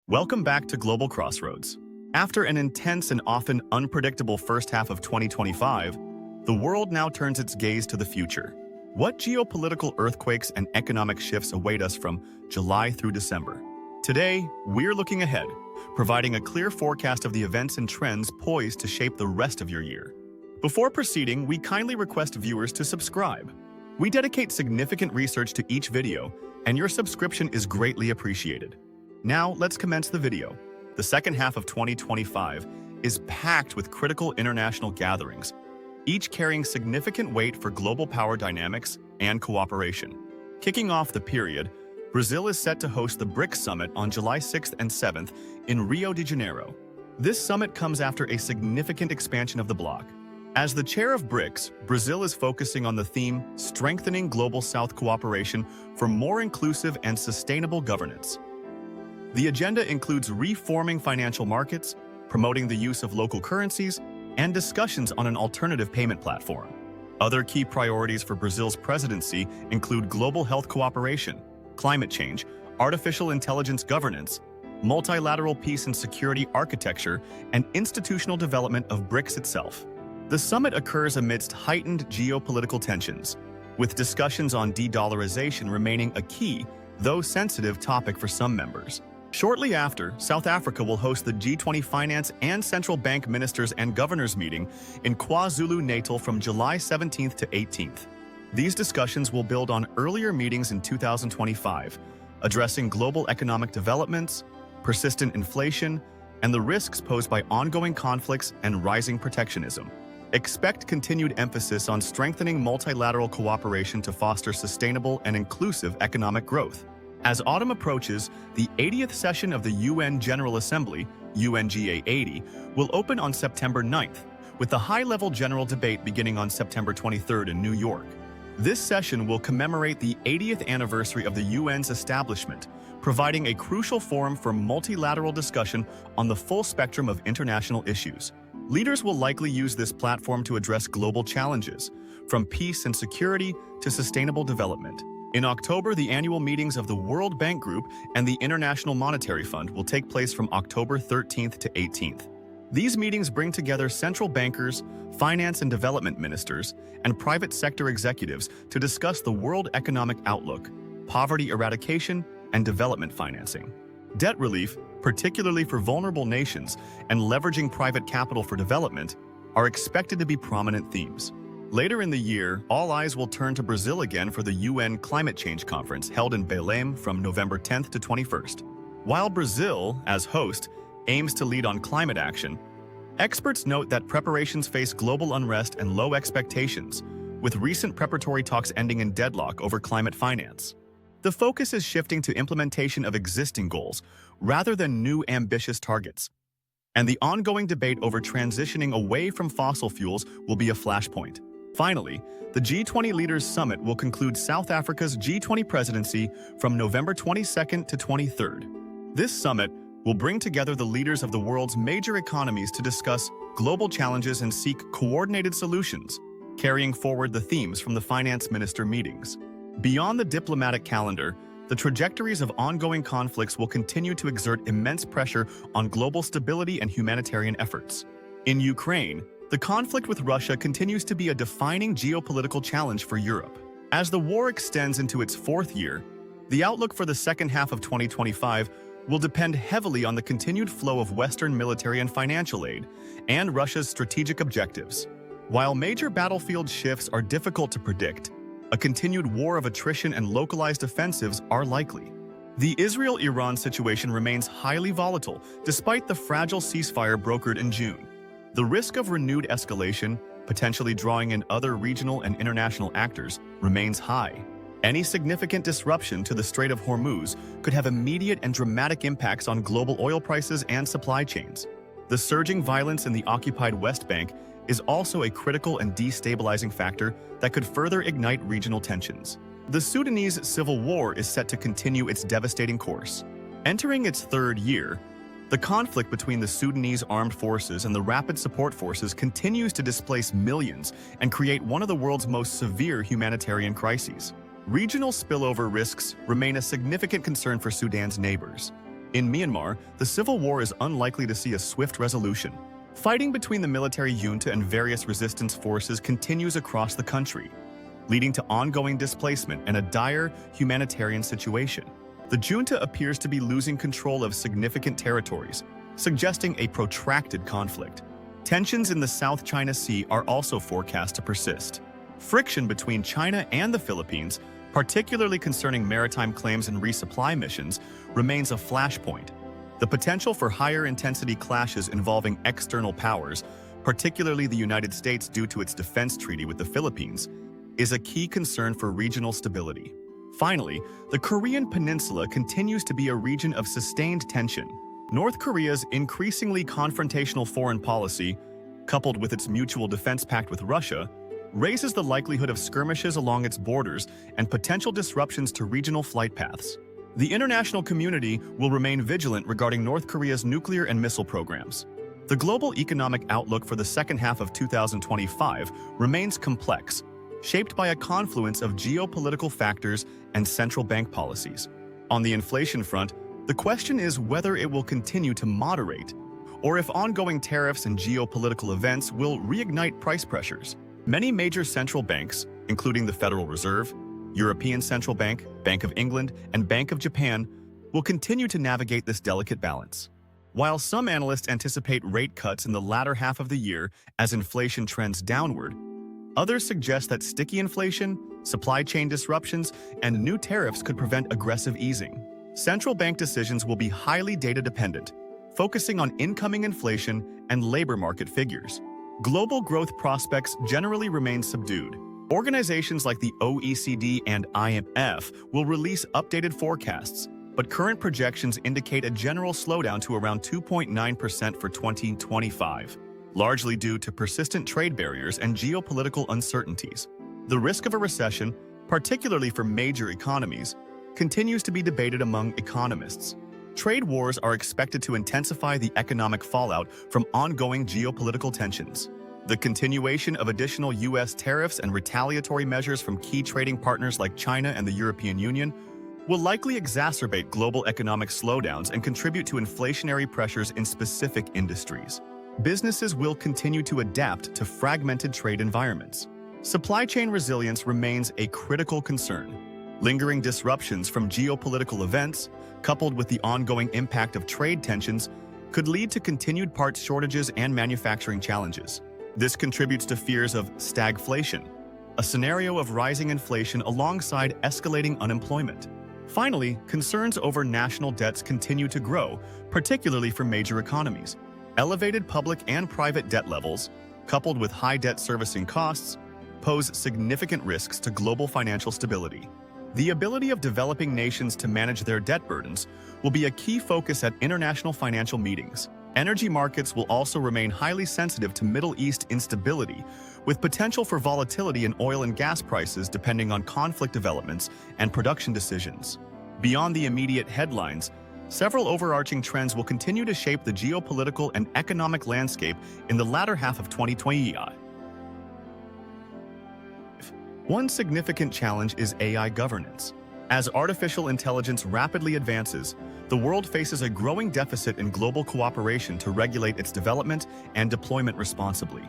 Welcome back to Global Crossroads. After an intense and often unpredictable first half of 2025, the world now turns its gaze to the future. What geopolitical earthquakes and economic shifts await us from July through December? Today, we're looking ahead, providing a clear forecast of the events and trends poised to shape the rest of your year. Before proceeding, we kindly request viewers to subscribe. We dedicate significant research to each video, and your subscription is greatly appreciated. Now, let's commence the video. The second half of 2025 is packed with critical international gatherings, each carrying significant weight for global power dynamics and cooperation. Kicking off the period, Brazil is set to host the BRICS Summit on July 6th and 7th in Rio de Janeiro. This summit comes after a significant expansion of the bloc. As the chair of BRICS, Brazil is focusing on the theme Strengthening Global South Cooperation for More Inclusive and Sustainable Governance. The agenda includes reforming financial markets, promoting the use of local currencies, and discussions on an alternative payment platform. Other key priorities for Brazil's presidency include global health cooperation, climate change, artificial intelligence governance, multilateral peace and security architecture, and institutional development of BRICS itself. The summit occurs amidst heightened geopolitical tensions, with discussions on de-dollarization remaining a key, though sensitive, topic for some members. Shortly after, South Africa will host the G20 Finance and Central Bank Ministers and Governors meeting in KwaZulu-Natal from July 17th to 18th. These discussions will build on earlier meetings in 2025, addressing global economic developments, persistent inflation, and the risks posed by ongoing conflicts and rising protectionism. Expect continued emphasis on strengthening multilateral cooperation to foster sustainable and inclusive economic growth. As autumn approaches, the 80th session of the UN General Assembly, UNGA 80, will open on September 9th, with the high-level general debate beginning on September 23rd in New York. This session will commemorate the 80th anniversary of the UN's establishment, providing a crucial forum for multilateral discussion on the full spectrum of international issues. Leaders will likely use this platform to address global challenges, from peace and security to sustainable development. In October, the annual meetings of the World Bank Group and the International Monetary Fund will take place from October 13th to 18th. These meetings bring together central bankers, finance and development ministers, and private sector executives to discuss the world economic outlook, poverty eradication, and development financing. Debt relief, particularly for vulnerable nations, and leveraging private capital for development, are expected to be prominent themes. Later in the year, all eyes will turn to Brazil again for the UN Climate Change Conference held in Belém from November 10th to 21st. While Brazil, as host, aims to lead on climate action, experts note that preparations face global unrest and low expectations, with recent preparatory talks ending in deadlock over climate finance. The focus is shifting to implementation of existing goals rather than new ambitious targets. And the ongoing debate over transitioning away from fossil fuels will be a flashpoint. Finally, the G20 Leaders Summit will conclude South Africa's G20 presidency from November 22nd to 23rd. This summit will bring together the leaders of the world's major economies to discuss global challenges and seek coordinated solutions, carrying forward the themes from the finance minister meetings. Beyond the diplomatic calendar, the trajectories of ongoing conflicts will continue to exert immense pressure on global stability and humanitarian efforts. In Ukraine, the conflict with Russia continues to be a defining geopolitical challenge for Europe. As the war extends into its fourth year, the outlook for the second half of 2025 will depend heavily on the continued flow of Western military and financial aid and Russia's strategic objectives. While major battlefield shifts are difficult to predict, a continued war of attrition and localized offensives are likely. The Israel-Iran situation remains highly volatile despite the fragile ceasefire brokered in June. The risk of renewed escalation, potentially drawing in other regional and international actors, remains high. Any significant disruption to the Strait of Hormuz could have immediate and dramatic impacts on global oil prices and supply chains. The surging violence in the occupied West Bank is also a critical and destabilizing factor that could further ignite regional tensions. The Sudanese Civil War is set to continue its devastating course. Entering its third year, the conflict between the Sudanese armed forces and the Rapid Support Forces continues to displace millions and create one of the world's most severe humanitarian crises. Regional spillover risks remain a significant concern for Sudan's neighbors. In Myanmar, the civil war is unlikely to see a swift resolution. Fighting between the military junta and various resistance forces continues across the country, leading to ongoing displacement and a dire humanitarian situation. The junta appears to be losing control of significant territories, suggesting a protracted conflict. Tensions in the South China Sea are also forecast to persist. Friction between China and the Philippines, particularly concerning maritime claims and resupply missions, remains a flashpoint. The potential for higher intensity clashes involving external powers, particularly the United States due to its defense treaty with the Philippines, is a key concern for regional stability. Finally, the Korean Peninsula continues to be a region of sustained tension. North Korea's increasingly confrontational foreign policy, coupled with its mutual defense pact with Russia, raises the likelihood of skirmishes along its borders and potential disruptions to regional flight paths. The international community will remain vigilant regarding North Korea's nuclear and missile programs. The global economic outlook for the second half of 2025 remains complex, shaped by a confluence of geopolitical factors and central bank policies. On the inflation front, the question is whether it will continue to moderate, or if ongoing tariffs and geopolitical events will reignite price pressures. Many major central banks, including the Federal Reserve, European Central Bank, Bank of England, and Bank of Japan, will continue to navigate this delicate balance. While some analysts anticipate rate cuts in the latter half of the year as inflation trends downward, others suggest that sticky inflation, supply chain disruptions, and new tariffs could prevent aggressive easing. Central bank decisions will be highly data-dependent, focusing on incoming inflation and labor market figures. Global growth prospects generally remain subdued. Organizations like the OECD and IMF will release updated forecasts, but current projections indicate a general slowdown to around 2.9% for 2025, largely due to persistent trade barriers and geopolitical uncertainties. The risk of a recession, particularly for major economies, continues to be debated among economists. Trade wars are expected to intensify the economic fallout from ongoing geopolitical tensions. The continuation of additional U.S. tariffs and retaliatory measures from key trading partners like China and the European Union will likely exacerbate global economic slowdowns and contribute to inflationary pressures in specific industries. Businesses will continue to adapt to fragmented trade environments. Supply chain resilience remains a critical concern. Lingering disruptions from geopolitical events, coupled with the ongoing impact of trade tensions, could lead to continued parts shortages and manufacturing challenges. This contributes to fears of stagflation, a scenario of rising inflation alongside escalating unemployment. Finally, concerns over national debts continue to grow, particularly for major economies. Elevated public and private debt levels, coupled with high debt servicing costs, pose significant risks to global financial stability. The ability of developing nations to manage their debt burdens will be a key focus at international financial meetings. Energy markets will also remain highly sensitive to Middle East instability, with potential for volatility in oil and gas prices depending on conflict developments and production decisions. Beyond the immediate headlines, several overarching trends will continue to shape the geopolitical and economic landscape in the latter half of 2025. One significant challenge is AI governance. As artificial intelligence rapidly advances, the world faces a growing deficit in global cooperation to regulate its development and deployment responsibly.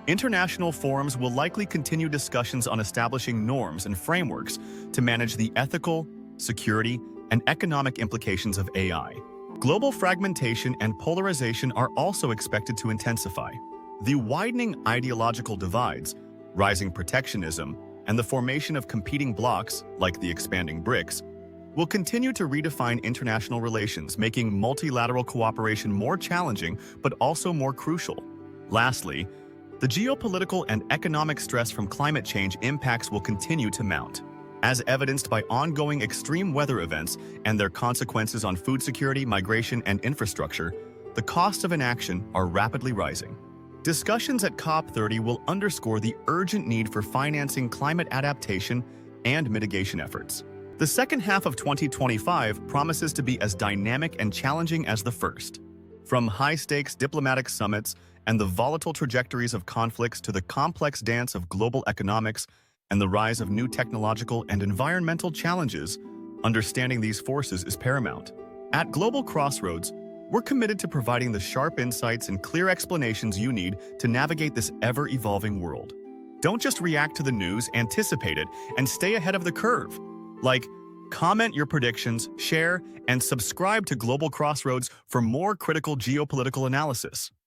International forums will likely continue discussions on establishing norms and frameworks to manage the ethical, security, and economic implications of AI. Global fragmentation and polarization are also expected to intensify. The widening ideological divides, rising protectionism, and the formation of competing blocs, like the expanding BRICS, will continue to redefine international relations, making multilateral cooperation more challenging but also more crucial. Lastly, the geopolitical and economic stress from climate change impacts will continue to mount. As evidenced by ongoing extreme weather events and their consequences on food security, migration, and infrastructure, the costs of inaction are rapidly rising. Discussions at COP30 will underscore the urgent need for financing climate adaptation and mitigation efforts. The second half of 2025 promises to be as dynamic and challenging as the first. From high-stakes diplomatic summits and the volatile trajectories of conflicts to the complex dance of global economics and the rise of new technological and environmental challenges, understanding these forces is paramount. At Global Crossroads, we're committed to providing the sharp insights and clear explanations you need to navigate this ever-evolving world. Don't just react to the news, anticipate it, and stay ahead of the curve. Like, comment your predictions, share, and subscribe to Global Crossroads for more critical geopolitical analysis.